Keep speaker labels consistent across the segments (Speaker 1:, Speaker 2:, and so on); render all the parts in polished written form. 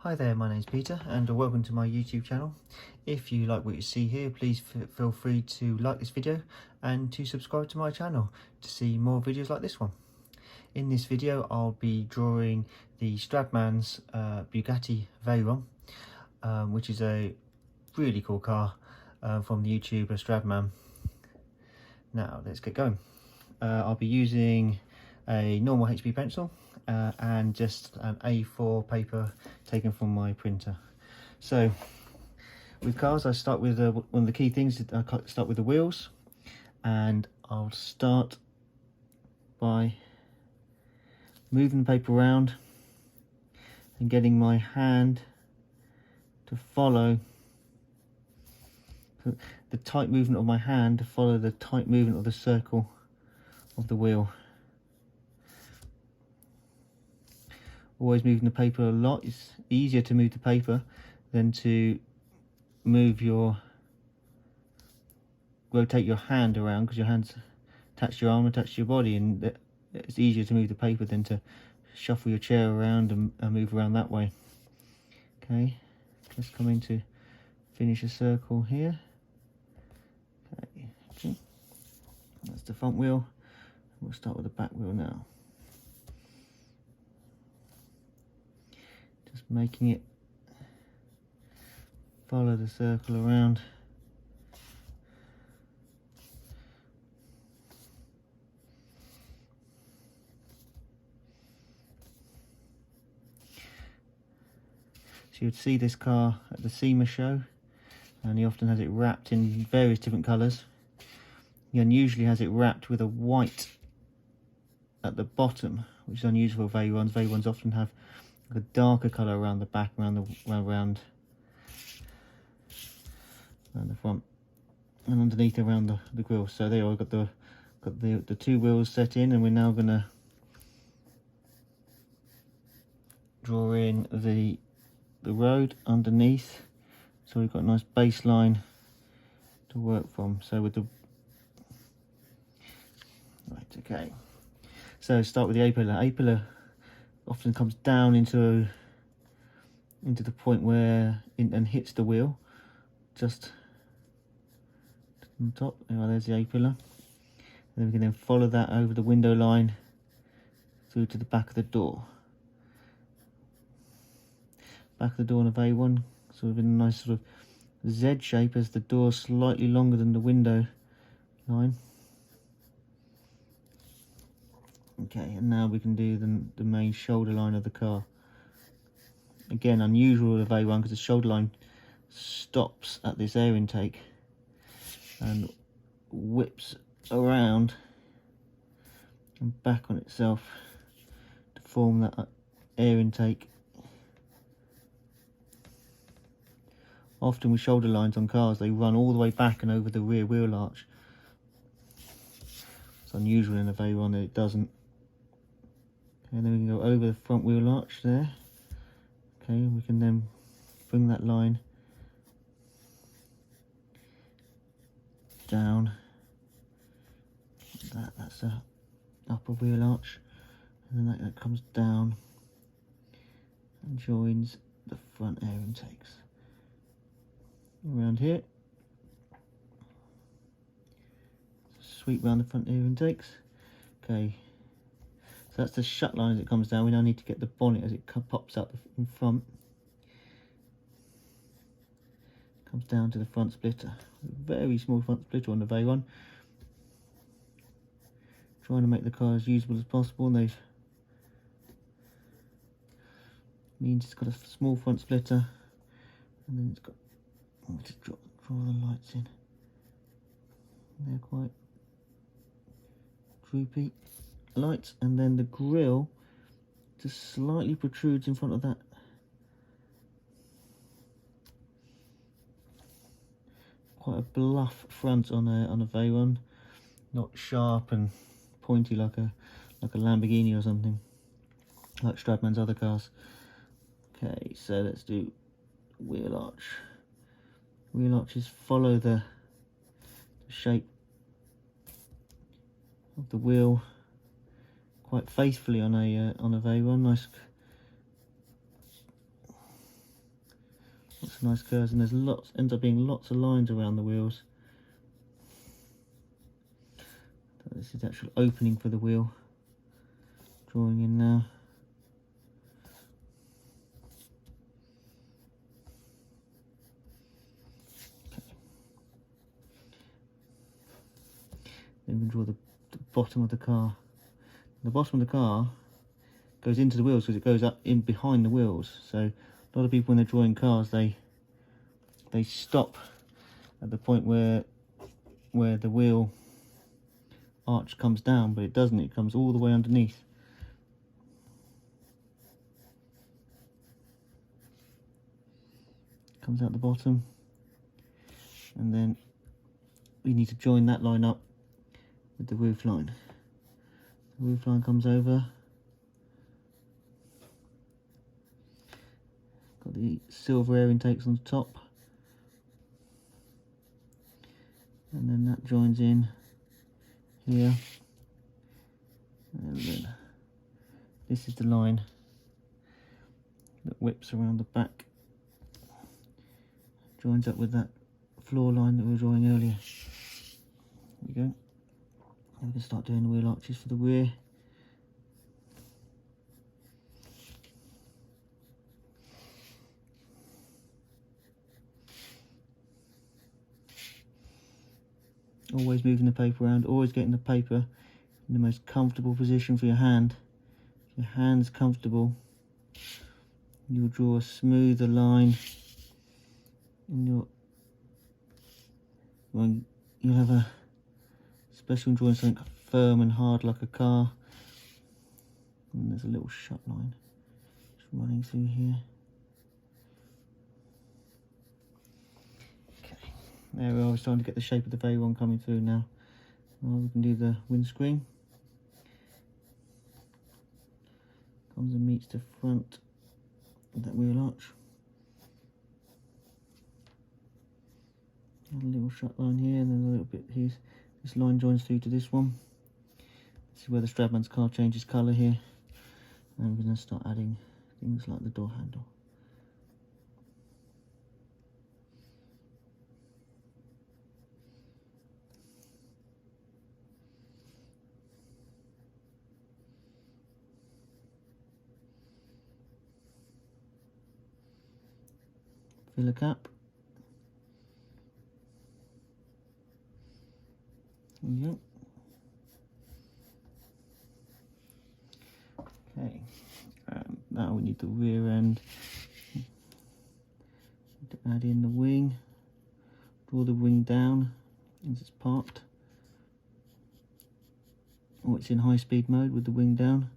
Speaker 1: Hi there, my name's Peter and welcome to my YouTube channel. If you like what you see here, please feel free to like this video and to subscribe to my channel to see more videos like this one. In this video I'll be drawing the Stradman's Bugatti Veyron, which is a really cool car from the YouTuber Stradman. Now let's get going. I'll be using a normal HB pencil and just an A4 paper taken from my printer. So with cars I start with one of the key things is I start with the wheels, and I'll start by moving the paper around and getting my hand to follow the tight movement of my hand to follow the tight movement of the circle of the wheel. Always moving the paper a lot. It's easier to move the paper than to rotate your hand around, because your hands attached to your arm, attached to your body, and it's easier to move the paper than to shuffle your chair around and move around that way. Okay, just come in to finish a circle here. Okay, that's the front wheel. We'll start with the back wheel now. Just making it follow the circle around. So you'd see this car at the SEMA show, and he often has it wrapped in various different colours. He unusually has it wrapped with a white at the bottom, which is unusual for Veyrons. Veyrons often have a darker colour around the back, around the front, and underneath around the grille. So there I've got the two wheels set in, and we're now going to draw in the road underneath, so we've got a nice baseline to work from. So with the okay, so start with the A-pillar. A-pillar often comes down into the point where and hits the wheel just on top. There's the A-pillar, and then we can then follow that over the window line through to the back of the door. Back of the door on a Veyron, sort of in a nice sort of Z shape, as the door slightly longer than the window line. Okay, and now we can do the main shoulder line of the car. Again, unusual with a Veyron, because the shoulder line stops at this air intake and whips around and back on itself to form that air intake. Often with shoulder lines on cars, they run all the way back and over the rear wheel arch. It's unusual in a Veyron that it doesn't. Okay, and then we can go over the front wheel arch there. Okay, we can then bring that line down. That's the upper wheel arch, and then that comes down and joins the front air intakes. Around here, sweep round the front air intakes. Okay, so that's the shut line as it comes down. We now need to get the bonnet as it pops out in front. Comes down to the front splitter. Very small front splitter on the Veyron. Trying to make the car as usable as possible, and they've means it's got a small front splitter, and then it's got. I'll just draw the lights in. They're quite droopy lights, and then the grille just slightly protrudes in front of that. Quite a bluff front on a Veyron, not sharp and pointy like a Lamborghini or something, like Stradman's other cars. Okay, so let's do wheel arch. Wheel arches follow the shape of the wheel quite faithfully on a Veyron. Nice Lots of nice curves, and there's ends up being lots of lines around the wheels. So this is the actual opening for the wheel. Drawing in now. Then we can draw the bottom of the car. The bottom of the car goes into the wheels because it goes up in behind the wheels. So a lot of people, when they're drawing cars, they stop at the point where the wheel arch comes down, but it doesn't. It comes all the way underneath. Comes out the bottom, and then we need to join that line up with the roof line. The roof line comes over. Got the silver air intakes on the top, and then that joins in here, and then this is the line that whips around the back, joins up with that floor line that we were drawing earlier. There we go. And we can start doing the wheel arches for the rear. Always moving the paper around, always getting the paper in the most comfortable position for your hand. If your hand's comfortable, you'll draw a smoother line in your, when you have a, especially when drawing something firm and hard like a car. And there's a little shut line just running through here. Okay, there we are. We're starting to get the shape of the Veyron coming through now. Well, we can do the windscreen. Comes and meets the front of that wheel arch. A little shut line here, and then a little bit here. This line joins through to this one. This is where the Stradman's car changes colour here. And we're going to start adding things like the door handle. Fill a cap. There we go. Okay, now we need the rear end. To add in the wing. Draw the wing down as it's parked. Or it's in high speed mode with the wing down.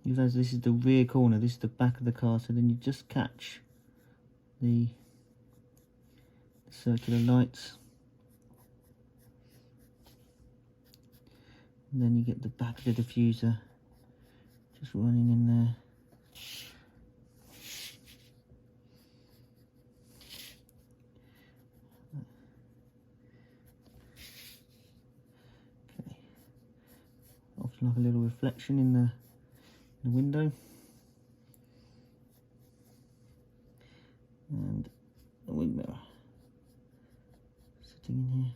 Speaker 1: You realize this is the rear corner, this is the back of the car, so then you just catch the circular lights. And then you get the back of the diffuser just running in there. Okay. Often like a little reflection in the window. And a wing mirror sitting in here.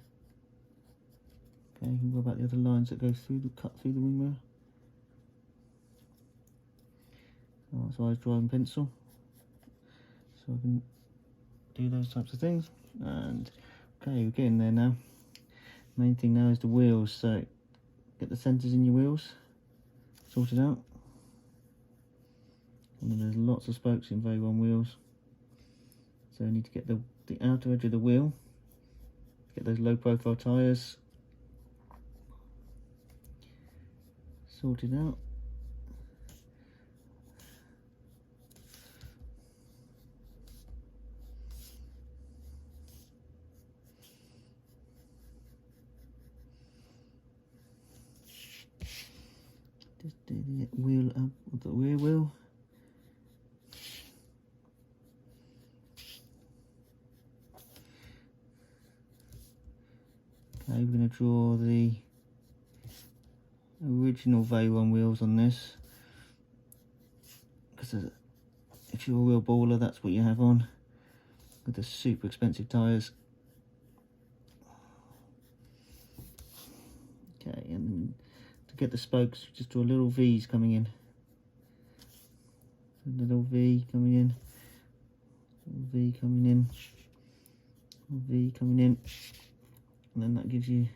Speaker 1: Okay, you can go about the other lines that go through the cut through the wing mirror. So I was drawing pencil, so I can do those types of things. And okay, we're getting there now. Main thing now is the wheels. So get the centers in your wheels sorted out. And then there's lots of spokes in Veyron wheels, so I need to get the outer edge of the wheel, get those low profile tyres sorted out. Just do the wheel up with the rear wheel. Okay, we're going to draw the original Veyron wheels on this, because if if you're a real baller, that's what you have on, with the super expensive tyres. Okay, and to get the spokes, just do a little V's coming in. A little V coming in, little V coming in, little V coming in, and then that gives you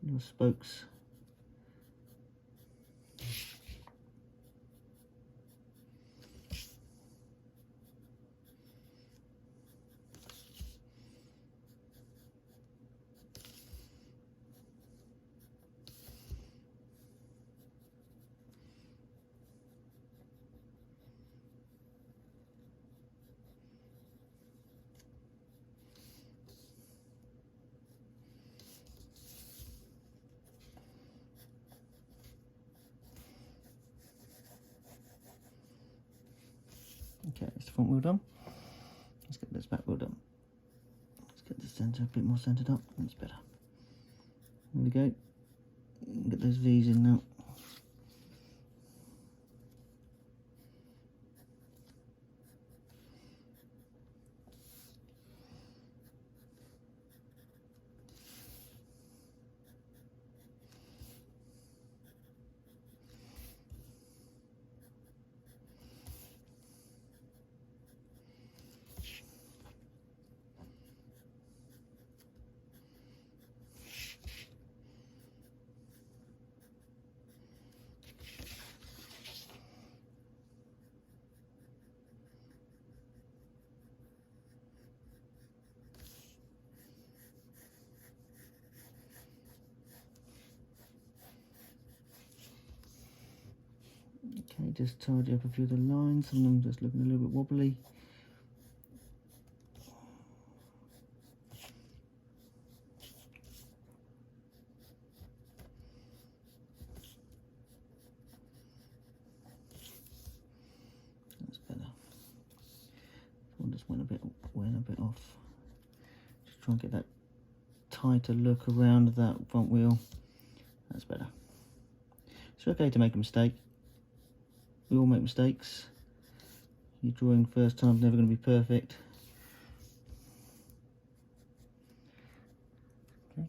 Speaker 1: your spokes. Okay, that's the front wheel done. Let's get this back wheel done. Let's get the centre a bit more centred up. That's better. There we go. Get those V's in now. Okay, just tidy up a few of the lines, some of them just looking a little bit wobbly. That's better. This one just went a bit off. Just try and get that tighter look around that front wheel. That's better. It's okay to make a mistake. We all make mistakes. Your drawing first time's never going to be perfect. Okay.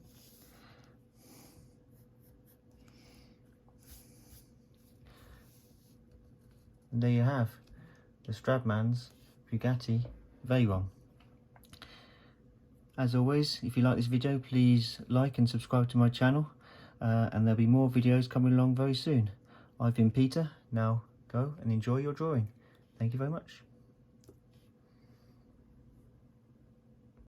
Speaker 1: And there you have the Stradman's Bugatti Veyron. As always, if you like this video, please like and subscribe to my channel, and there'll be more videos coming along very soon. I've been Peter. Now go and enjoy your drawing. Thank you very much.